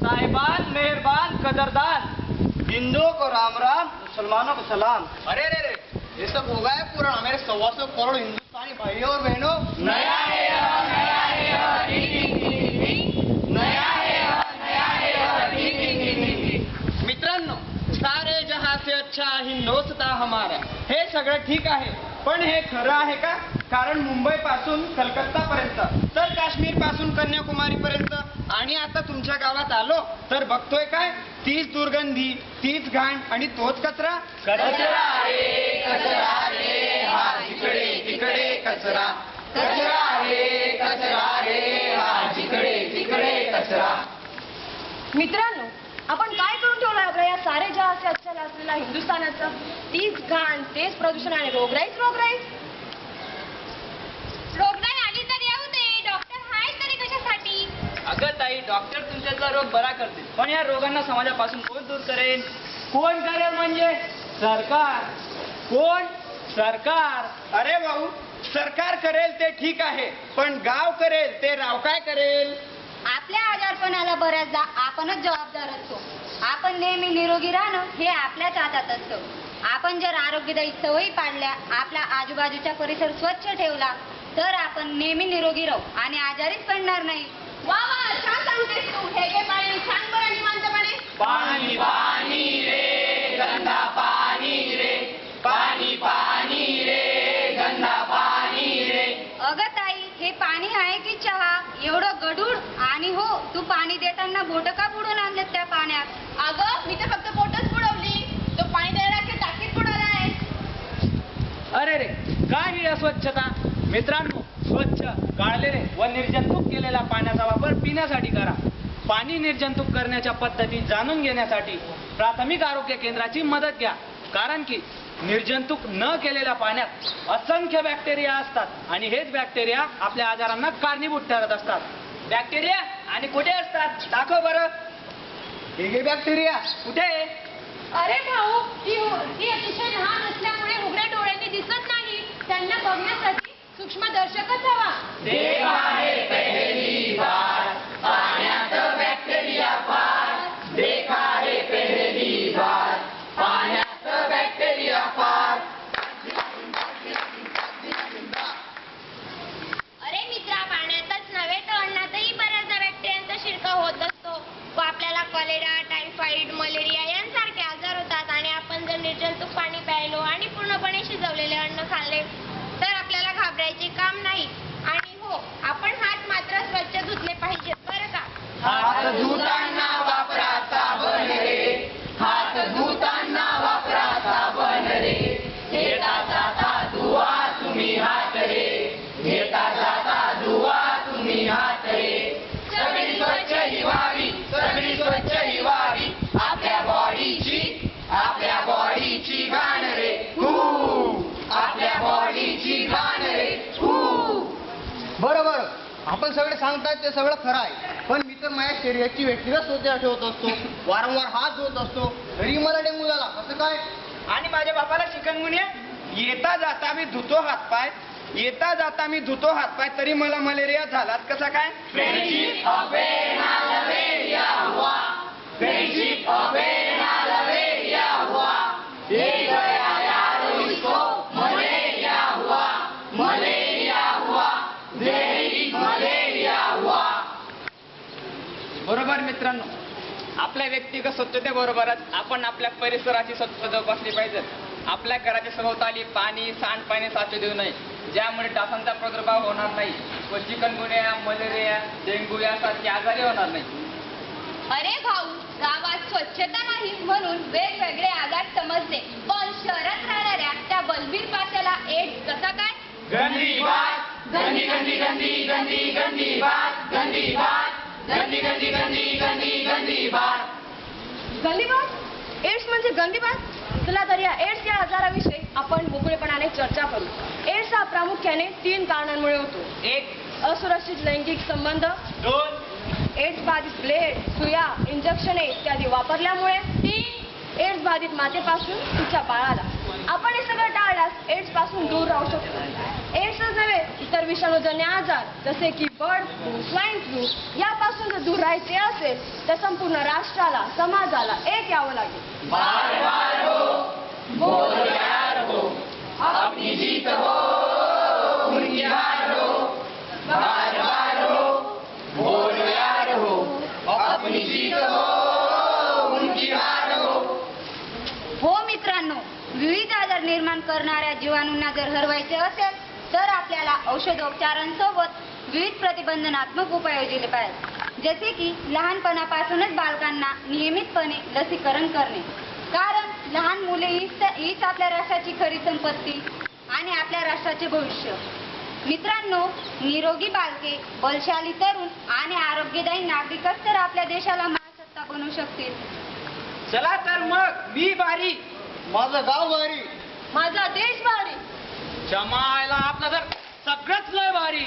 साहिबान, मेहरबान, कदरदान, हिंदुओं को राम राम, मुसलमानों को सलाम। अरे रे रे, ये सब होगा है पूरा हमारे 125 करोड़ हिंदुस्तानी भाइयों और बहनों। नया है यह, नया है यह, नया है यह, नया है यह। मित्रांनो, सारे जहां से अच्छा हिंदुस्तान हमारा, हे सगळं ठीक आहे, पण हे खरं आहे का? कारण मुंबई पासून कलकत्ता पर्यंत, तर काश्मीर पासून कन्याकुमारी पर्यंत, आणि आता तुमच्या गावात आलो तर बघतोय काय, तीच दुर्गंधी, तीच घाण आणि तोच कचरा. कचरा रे हा जिकडे तिकडे कचरा, कचरा रे हा जिकडे तिकडे कचरा. मित्रांनो, आपण काय करून ठेवलं आपल्या या सारे जहाचे अच्छा असलेला हिंदुस्थानाचं? तीच घाण, तेच प्रदूषण आणि रोगराईच रोगराई. रोगराई आली तर येऊ दे, डॉक्टर हाय तरी कशासाठी? अगं ताई, डॉक्टर तुमच्यातला रोग बरा करतील, पण या रोगांना समाजापासून कोण दूर करेल? कोण करेल म्हणजे सरकार. कोण? सरकार. अरे भाऊ, सरकार करेल ते ठीक आहे, पण गाव करेल ते राव काय करेल? आपल्या आजारपणाला बऱ्याचदा आपणच जबाबदार असतो. आपण नेहमी निरोगी राहणं हे आपल्याच हातात असतं. आपण जर आरोग्यदायी सवयी पाळल्या, आपला आजूबाजूचा परिसर स्वच्छ ठेवला, तर आपण नेहमी निरोगी राहू आणि आजारीच पडणार नाही. वा वा, छान सांगतेस तू. हे घे पाणी, छान बरं निवांतपणे. पाणी पाणी रे गंधा पाणी रे, पाणी पाणी रे गंधा पाणी रे. अगं ताई, हे पाणी आहे की चहा? एवढं गढूळ. आणि हो, तू पाणी देताना बोट का बुडवून आणलेत त्या पाण्यात? अगं, मी तर फक्त बोटच बुडवली. तो पाणी द्यायला टाकीत बुडवला आहे. अरे रे, काय ही अस्वच्छता? मित्रांनो, स्वच्छ, गाळलेले व निर्जंतुक केलेल्या पाण्याचा वापर पिण्यासाठी करा. पाणी निर्जंतुक करण्याच्या पद्धती जाणून घेण्यासाठी प्राथमिक आरोग्य केंद्राची मदत घ्या, कारण की निर्जंतुक न केलेल्या पाण्यात असंख्य बॅक्टेरिया असतात आणि हेच बॅक्टेरिया आपल्या आजारांना कारणीभूत ठरत असतात. बॅक्टेरिया आणि कुठे असतात? दाखव बरं. हे बॅक्टेरिया कुठे? अरे भाऊ, ती अतिशय लहान असल्यामुळे उघड्या डोळ्यांनी दिसत नाही. त्यांना बघण्यासाठी सूक्ष्मदर्शकच हवा. देव आहे पहिली बार, पाण्यात बॅक्टेरिया फार. देव आहे पहिली बार, पाण्यात बॅक्टेरिया फार. अरे मित्रा, पाण्यातच नव्हे तर अन्नातही बऱ्याचदा बॅक्टेरियांचा शिरकाव होत असतो व आपल्याला कॉलेरा, टायफॉइड, मलेरिया यांसारखे आजार होतात. आणि आपण जर निर्जंतुक पाणी प्यायलो आणि पूर्णपणे शिजवलेले अन्न खाल्ले तर आपल्याला घाबरायचे काम नाही. आणि हो, आपण हात मात्र स्वच्छ धुतले पाहिजेत बरं का. हात धुताना वापरा साबण रे, हात धुताना वापरा साबण रे. घेता जाता धुवा तुम्ही हात रे, घेता जाता धुवा तुम्ही हात रे. सगळी स्वच्छ ही व्हावी, सगळी स्वच्छ ही व्हावी. आपल्या बॉडीची घाण रे हू, आपल्या बॉडीची घाण रे हू. बरोबर, आपण सगळे सांगताय ते सगळं खरं आहे, पण मी तर माझ्या शरीराची व्यक्तिगत स्वच्छता ठेवत असतो. वारंवार हात धुत असतो. घरी मला डेंगू झाला, कसं काय? आणि माझ्या बापाला चिकनगुन्या. येता जाता मी धुतो हातपाय, येता जाता मी धुतो हातपाय, तरी मला मलेरिया झालाच कसा काय? फ्रेंडशिप मलेरिया हुआ, फ्रेंडशिप मलेरिया हुआ. ये गया यारो इसको मलेरिया हुआ, मलेरिया हुआ, जहरी मलेरिया हुआ. बरोबर मित्रांनो, आपल्या व्यक्तिगत स्वच्छतेबरोबरच आपण आपल्या परिसराची स्वच्छता जोपासली पाहिजे. आपल्या घराच्या सभोवताली पाणी, सांडपाणी साचू देऊ नये, ज्यामुळे डासांचा प्रादुर्भाव होणार नाही व चिकनगुन्या, मलेरिया, डेंग्यू यासारखे आजारी होणार नाही. अरे भाऊ, गावात स्वच्छता नाही म्हणून वेगवेगळे आजार समजले, पण शहरात राहणाऱ्या त्या बलबीर पाशाला एड्स कसा काय? गंदी बात, गंदी गंदी गंदी गंदी गंदी बात, गंदी बात, गंदी गंदी गंदी गंदी गंदी बात. गंदीबाज? एड्स म्हणजे गंदीबाज? चला तर या एड्स या आजाराविषयी आपण मोकळेपणाने चर्चा करू. एड्स हा प्रामुख्याने 3 कारणांमुळे होतो. 1. असुरक्षित लैंगिक संबंध. 2. एड्स बाधित ब्लेड, सुया, इंजेक्शने इत्यादी वापरल्यामुळे. 3. एड्स बाधित मातेपासून तिच्या बाळाला. आपण हे सगळं टाळल्यास एड्स पासून दूर राहू शकतो. एड्सच नव्हे इतर विषाणूजन्य आजार जसे की बर्ड फ्लू, स्वाईन फ्लू यापासून जर दूर राहायचे असेल तर संपूर्ण राष्ट्राला, समाजाला एक यावं लागेल. हो मित्रांनो, विविध आजार निर्माण करणाऱ्या जीवाणूंना जर हरवायचे असेल तर आपल्याला औषधोपचारांसोबत विविध प्रतिबंधनात्मक उपाय योजले पाहिजेत. जसे की लहानपणापासूनच बालकांना नियमितपणे लसीकरण करणे, कारण लहान मुले हीच आपल्या राष्ट्राची खरी संपत्ती आणि आपल्या राष्ट्राचे भविष्य. मित्रांनो, निरोगी बालके, बलशाली तरुण आणि आरोग्यदायी नागरिकच तर आपल्या देशाला महासत्ता बनवू शकतील. चला तर मग मी बारी. माझं गाव भारी. माझा देश भारी. जमायला आपलं तर सगळंच लय भारी.